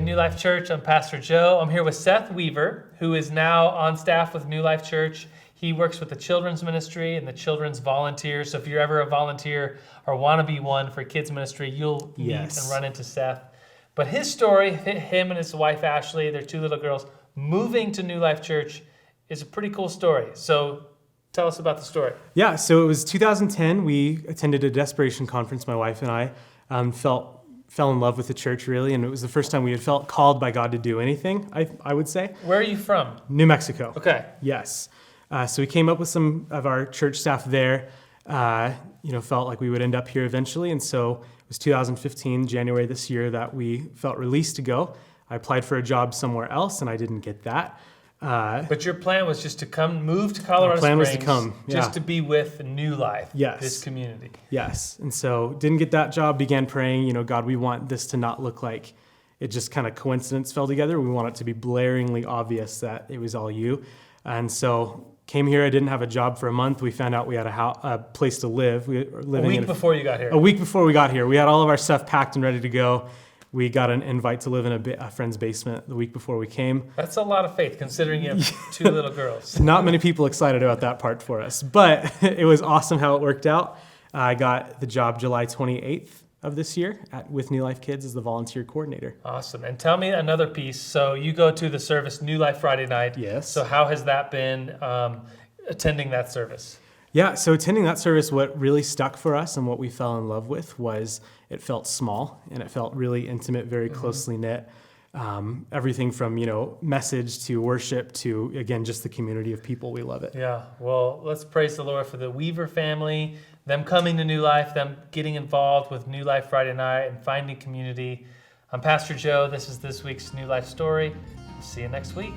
Hey, New Life Church, I'm Pastor Joe. I'm here with Seth Weaver, who is now on staff with New Life Church. He works with the children's ministry and the children's volunteers. So if you're ever a volunteer or want to be one for kids ministry, you'll meet and run into Seth. But his story, him and his wife Ashley, their two little girls, moving to New Life Church is a pretty cool story. So tell us about the story. Yeah, so it was 2010. We attended a Desperation conference, my wife and I. Fell in love with the church, really, and it was the first time we had felt called by God to do anything, I would say. Where are you from? New Mexico. Okay. Yes. So we came up with some of our church staff there, felt like we would end up here eventually, and so it was 2015, January this year, that we felt released to go. I applied for a job somewhere else, and I didn't get that. But your plan was just to move to Colorado Springs. Our plan was to come, just to be with New Life, yes. This community. Yes, and so didn't get that job, began praying, God, we want this to not look like it just kind of coincidence fell together. We want it to be blaringly obvious that it was all you. And so came here, I didn't have a job for a month. We found out we had a place to live. We were living a week before you got here. A week before we got here. We had all of our stuff packed and ready to go. We got an invite to live in a friend's basement the week before we came. That's a lot of faith, considering you have two little girls. Not many people excited about that part for us, but it was awesome how it worked out. I got the job July 28th of this year with New Life Kids as the volunteer coordinator. Awesome. And tell me another piece. So you go to the service New Life Friday night. Yes. So how has that been attending that service? Yeah, so attending that service, what really stuck for us and what we fell in love with was it felt small and it felt really intimate, very closely knit. Everything from, message to worship to, again, just the community of people. We love it. Yeah, well, let's praise the Lord for the Weaver family, them coming to New Life, them getting involved with New Life Friday night and finding community. I'm Pastor Joe. This is this week's New Life Story. See you next week.